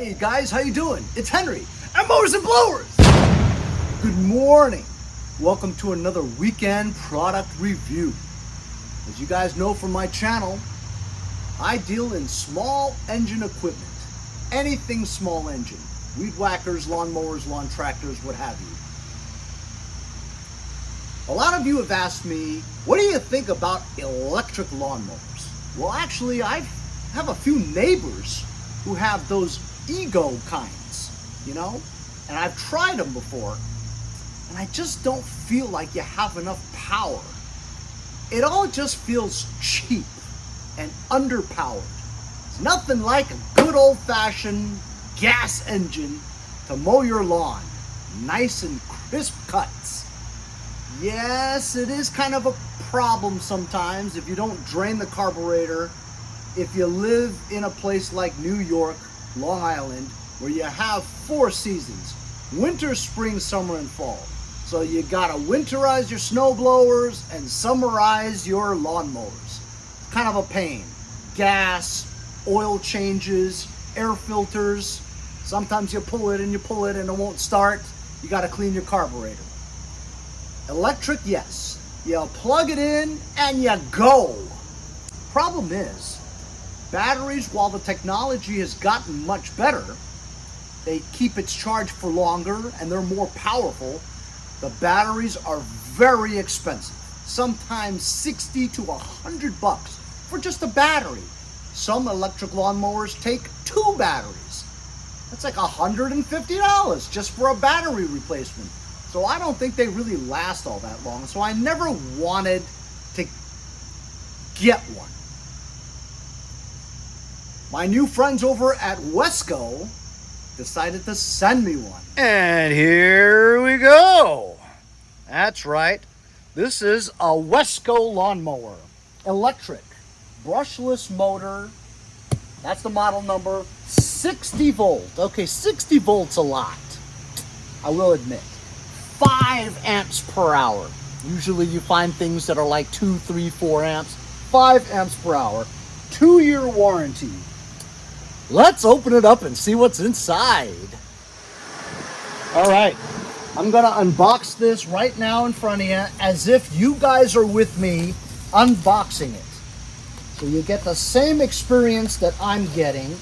Hey guys, how you doing? It's Henry at Mowers and Blowers. Good morning. Welcome to another weekend product review. As you guys know from my channel, I deal in small engine equipment. Anything small engine. Weed whackers, lawnmowers, lawn tractors, what have you. A lot of you have asked me, what do you think about electric lawnmowers? Well, actually, I have a few neighbors who have those ego kinds, you know? And I've tried them before, and I just don't feel like you have enough power. It all just feels cheap and underpowered. It's nothing like a good old-fashioned gas engine to mow your lawn. Nice and crisp cuts. Yes, it is kind of a problem sometimes if you don't drain the carburetor. If you live in a place like New York, Long Island, where you have 4 seasons, winter, spring, summer, and fall. So you gotta winterize your snow blowers and summerize your lawnmowers. Kind of a pain. Gas, oil changes, air filters. Sometimes you pull it and it won't start. You gotta clean your carburetor. Electric, yes. You plug it in and you go. Problem is, batteries, while the technology has gotten much better, they keep its charge for longer and they're more powerful. The batteries are very expensive. Sometimes 60 to 100 bucks for just a battery. Some electric lawnmowers take 2 batteries. That's like $150 just for a battery replacement. So I don't think they really last all that long. So I never wanted to get one. My new friends over at Wesco decided to send me one. And here we go. That's right. This is a Wesco lawnmower. Electric. Brushless motor. That's the model number. 60 volt. Okay, 60 volts a lot. I will admit. 5 amps per hour. Usually you find things that are like 2, 3, 4 amps. 5 amps per hour. 2-year warranty. Let's open it up and see what's inside. All right, I'm gonna unbox this right now in front of you as if you guys are with me unboxing it. So you get the same experience that I'm getting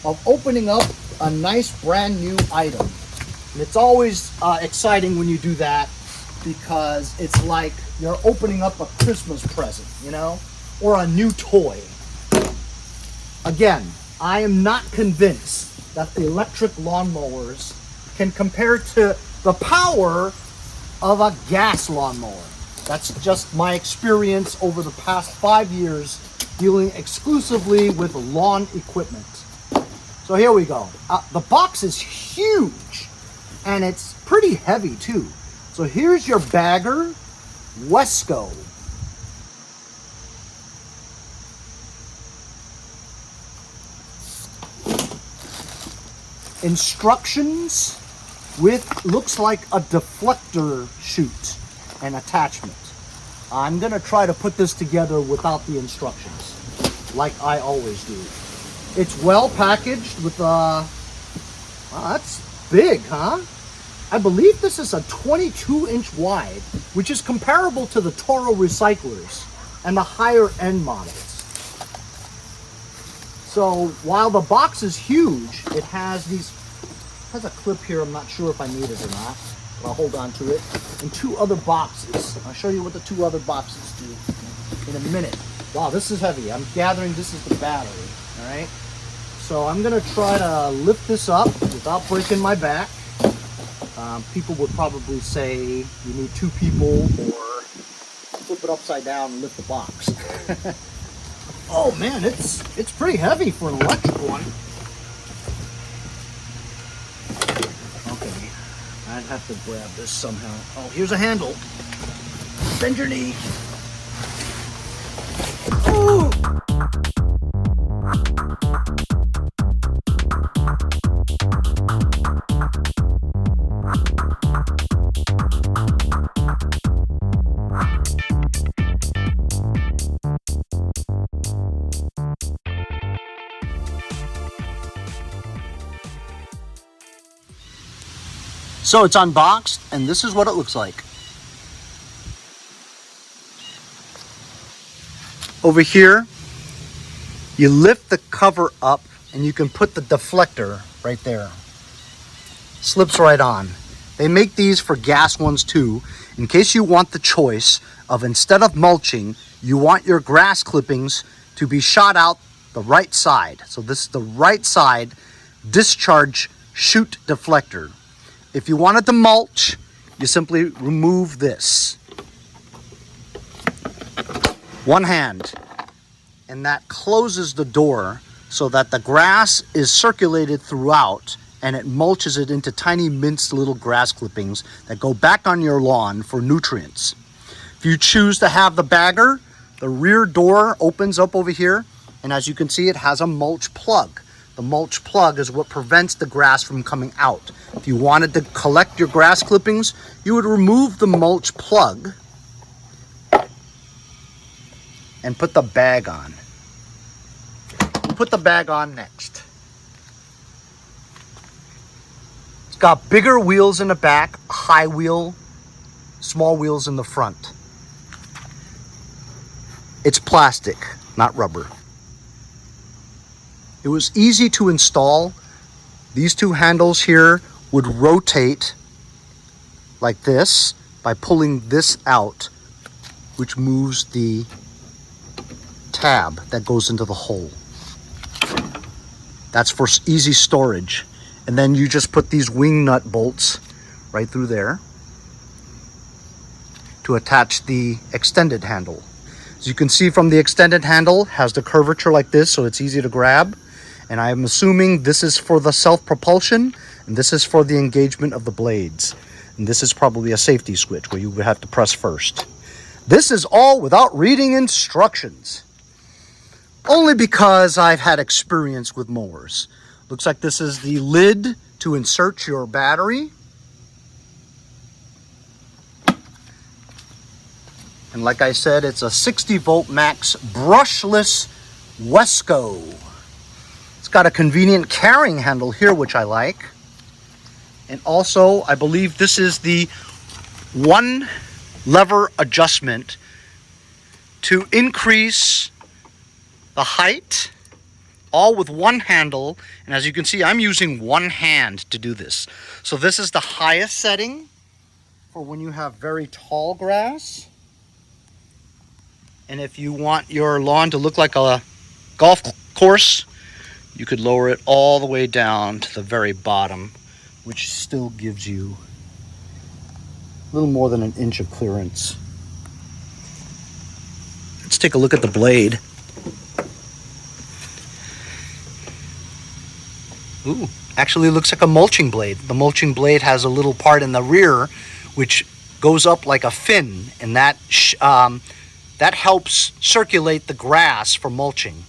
of opening up a nice brand new item. And it's always exciting when you do that because it's like you're opening up a Christmas present, you know, or a new toy. Again, I am not convinced that the electric lawnmowers can compare to the power of a gas lawnmower. That's just my experience over the past 5 years dealing exclusively with lawn equipment. So here we go. The box is huge and it's pretty heavy too. So here's your bagger, Wesco. Instructions with looks like a deflector chute and attachment. I'm gonna try to put this together without the instructions, like I always do. It's well packaged with wow, that's big, huh? I believe this is a 22-inch wide, which is comparable to the Toro recyclers and the higher end models. So while the box is huge, it has a clip here. I'm not sure if I need it or not, but I'll hold on to it. And 2 other boxes. I'll show you what the 2 other boxes do in a minute. Wow, this is heavy. I'm gathering this is the battery, all right? So I'm gonna try to lift this up without breaking my back. People would probably say you need 2 people or flip it upside down and lift the box. Oh man, it's pretty heavy for an electric one. Okay, I'd have to grab this somehow. Oh, here's a handle. Bend your knee. Ooh. So it's unboxed, and this is what it looks like. Over here, you lift the cover up, and you can put the deflector right there. Slips right on. They make these for gas ones too, in case you want the choice of, instead of mulching, you want your grass clippings to be shot out the right side. So this is the right side discharge chute deflector. If you wanted to mulch, you simply remove this. One hand. And that closes the door so that the grass is circulated throughout, and it mulches it into tiny minced little grass clippings that go back on your lawn for nutrients. If you choose to have the bagger, the rear door opens up over here, and as you can see, it has a mulch plug. The mulch plug is what prevents the grass from coming out. If you wanted to collect your grass clippings, you would remove the mulch plug and put the bag on. We'll put the bag on next. It's got bigger wheels in the back, high wheel, small wheels in the front. It's plastic, not rubber. It was easy to install. These two handles here would rotate like this by pulling this out, which moves the tab that goes into the hole. That's for easy storage. And then you just put these wing nut bolts right through there to attach the extended handle. As you can see from the extended handle, has the curvature like this, so it's easy to grab. And I'm assuming this is for the self-propulsion, and this is for the engagement of the blades. And this is probably a safety switch where you would have to press first. This is all without reading instructions. Only because I've had experience with mowers. Looks like this is the lid to insert your battery. And like I said, it's a 60 volt max brushless Wesco. It's got a convenient carrying handle here, which I like. And also, I believe this is the one lever adjustment to increase the height, all with one handle. And as you can see, I'm using one hand to do this. So this is the highest setting for when you have very tall grass. And if you want your lawn to look like a golf course, you could lower it all the way down to the very bottom, which still gives you a little more than an inch of clearance. Let's take a look at the blade. Ooh, actually looks like a mulching blade. The mulching blade has a little part in the rear which goes up like a fin, and that helps circulate the grass for mulching.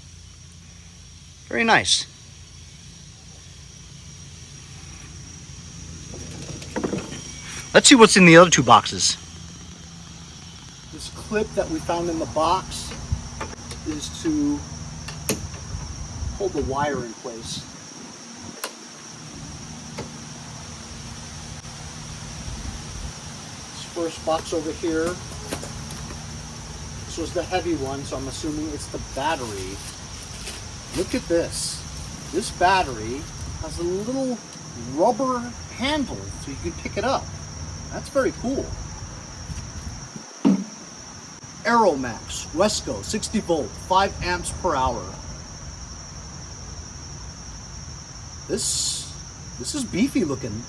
Very nice. Let's see what's in the other two boxes. This clip that we found in the box is to hold the wire in place. This first box over here, this was the heavy one, so I'm assuming it's the battery. Look at this. This battery has a little rubber handle so you can pick it up. That's very cool. Aeromax Wesco 60 volt 5 amps per hour. This is beefy looking.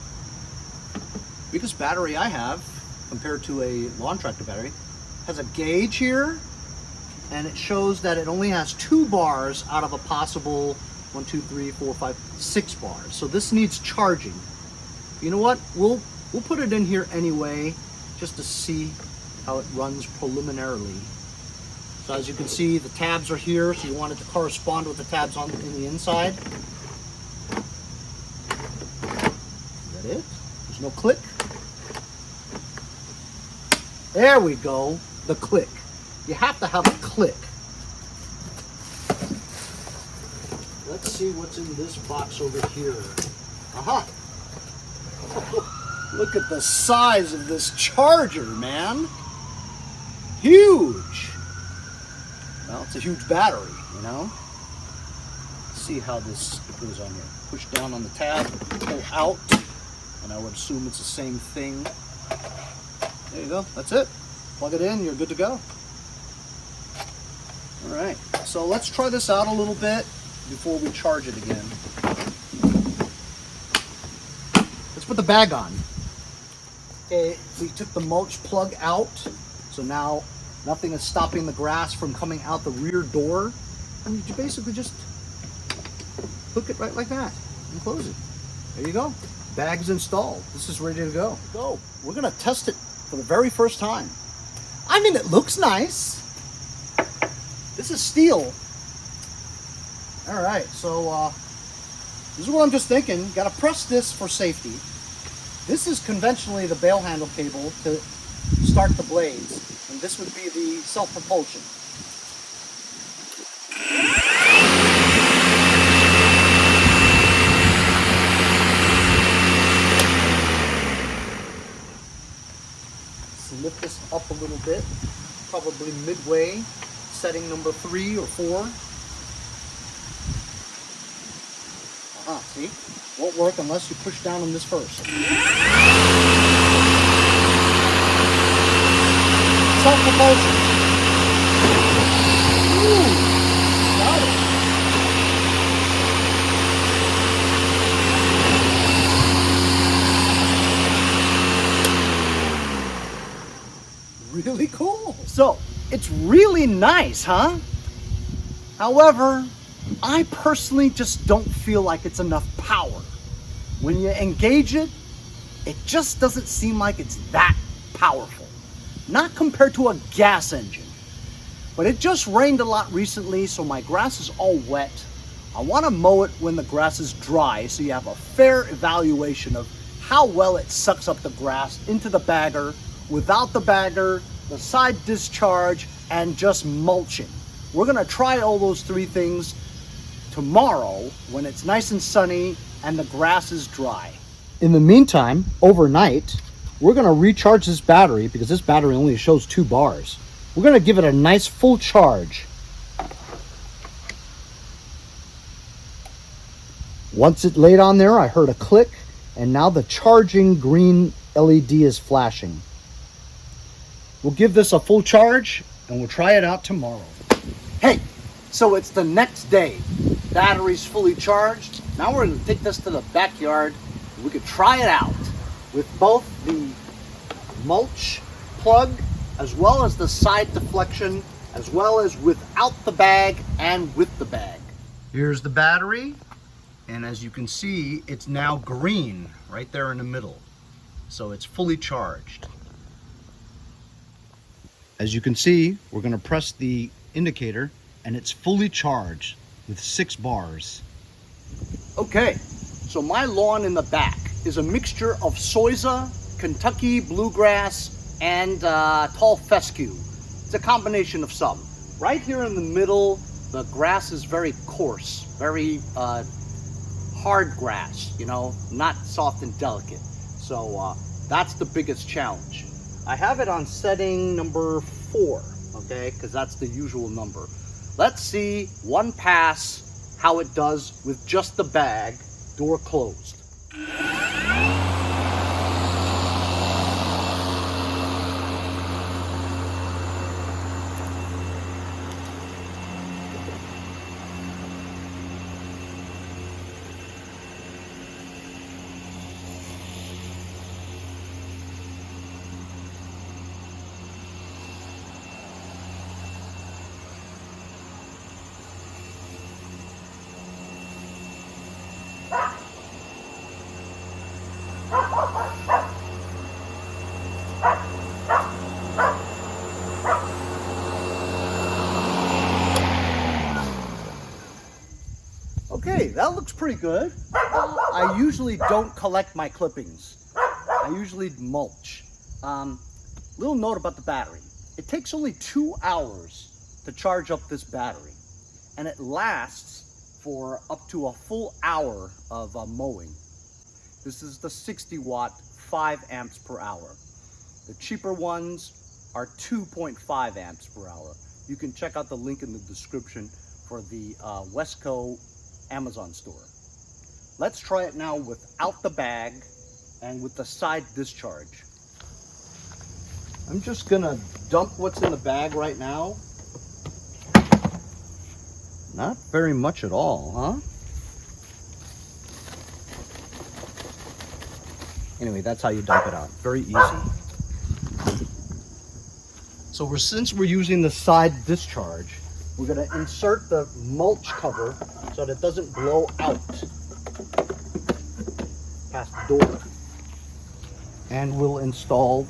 Biggest battery I have compared to a lawn tractor battery. Has a gauge here, and it shows that it only has 2 bars out of a possible 1, 2, 3, 4, 5, 6 bars. So this needs charging. You know what? We'll put it in here anyway, just to see how it runs preliminarily. So as you can see, the tabs are here, so you want it to correspond with the tabs in the inside. Is that it? There's no click. There we go, the click. You have to have a click. Let's see what's in this box over here. Aha! Look at the size of this charger, man. Huge. Well, it's a huge battery, you know. Let's see how this goes on here. Push down on the tab, pull out, and I would assume it's the same thing. There you go, that's it. Plug it in, you're good to go. All right, so let's try this out a little bit before we charge it again. Let's put the bag on. Okay, we took the mulch plug out, so now nothing is stopping the grass from coming out the rear door. And you basically just hook it right like that and close it. There you go. Bag's installed. This is ready to go. We're gonna test it for the very first time. I mean, it looks nice. This is steel. All right, so this is what I'm just thinking. Got to press this for safety. This is conventionally the bail handle cable to start the blades, and this would be the self-propulsion. Let's lift this up a little bit, probably midway, setting number 3 or 4. See? Won't work unless you push down on this first. Self-propulsion. Ooh, got it. Really cool. So, it's really nice, huh? However, I personally just don't feel like it's enough power. When you engage it, it just doesn't seem like it's that powerful. Not compared to a gas engine. But it just rained a lot recently, so my grass is all wet. I want to mow it when the grass is dry, so you have a fair evaluation of how well it sucks up the grass into the bagger, without the bagger, the side discharge, and just mulching. We're going to try all those 3 things tomorrow when it's nice and sunny and the grass is dry. In the meantime, overnight, we're going to recharge this battery because this battery only shows 2 bars. We're going to give it a nice full charge. Once it laid on there, I heard a click, and now the charging green LED is flashing. We'll give this a full charge and we'll try it out tomorrow. Hey, so it's the next day. Battery's fully charged. Now we're going to take this to the backyard. We could try it out with both the mulch plug as well as the side deflection, as well as without the bag and with the bag. Here's the battery, and as you can see, it's now green right there in the middle. So it's fully charged. As you can see, we're going to press the indicator and it's fully charged with 6 bars. Okay, so my lawn in the back is a mixture of Soiza, Kentucky bluegrass, and tall fescue. It's a combination of some. Right here in the middle, the grass is very coarse, very hard grass, you know, not soft and delicate. So that's the biggest challenge. I have it on setting number 4, okay, because that's the usual number. Let's see, 1 pass, how it does with just the bag, door closed. Okay, that looks pretty good. I usually don't collect my clippings. I usually mulch. Little note about the battery. It takes only 2 hours to charge up this battery, and it lasts for up to a full hour of mowing. This is the 60 watt 5 amps per hour. The cheaper ones are 2.5 amps per hour. You can check out the link in the description for the Wesco Amazon store. Let's try it now without the bag and with the side discharge. I'm just gonna dump what's in the bag right now. Not very much at all, huh? Anyway, that's how you dump it out. Very easy. So since we're using the side discharge, we're gonna insert the mulch cover so that it doesn't blow out past the door. And we'll install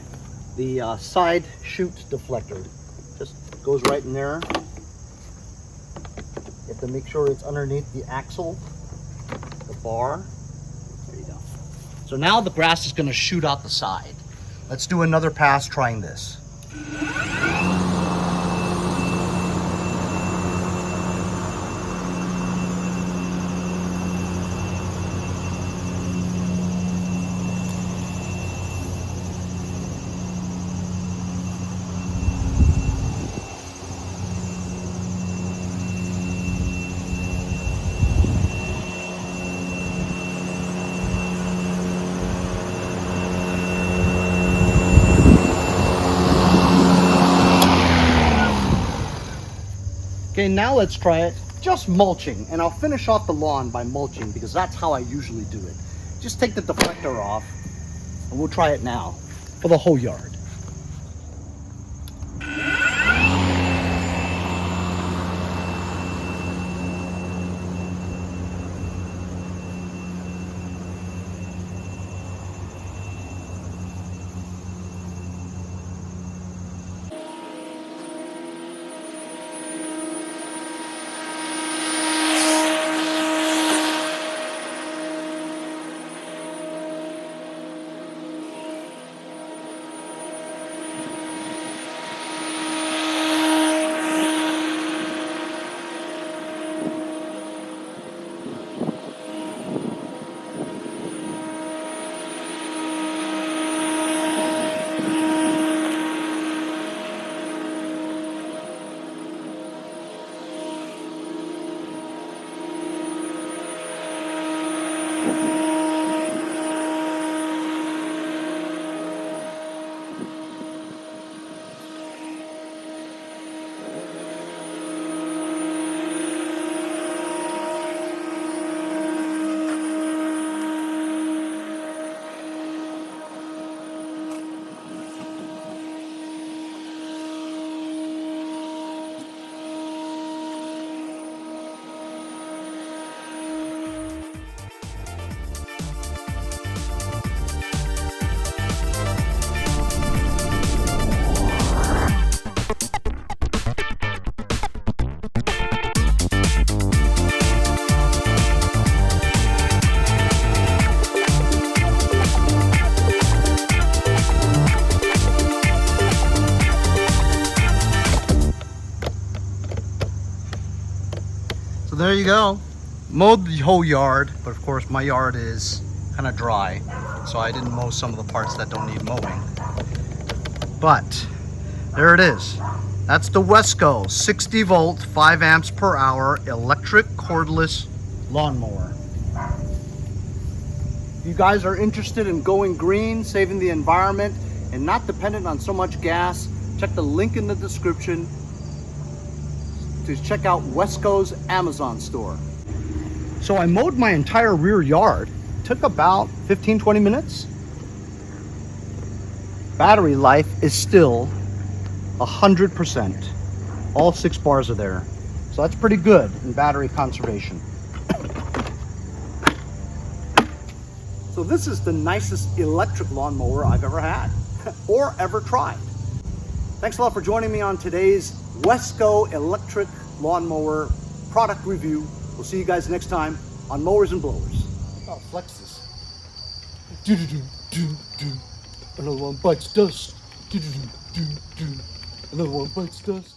the side chute deflector. Just goes right in there. You have to make sure it's underneath the axle, the bar. There you go. So now the grass is going to shoot out the side. Let's do another pass trying this. Okay, now let's try it just mulching, and I'll finish off the lawn by mulching because that's how I usually do it. Just take the deflector off and we'll try it now for the whole yard. So there you go. Mowed the whole yard, but of course my yard is kind of dry, so I didn't mow some of the parts that don't need mowing. But there it is. That's the Wesco 60 volt, 5 amps per hour electric cordless lawnmower. If you guys are interested in going green, saving the environment, and not dependent on so much gas, check the link in the description to check out Wesco's Amazon store. So I mowed my entire rear yard. Took about 15-20 minutes. Battery life is still 100%. All 6 bars are there. So that's pretty good in battery conservation. So this is the nicest electric lawnmower I've ever had or ever tried. Thanks a lot for joining me on today's Wesco electric lawnmower product review. We'll see you guys next time on Mowers and Blowers. I'll flex this. Another one bites dust. Another one bites dust.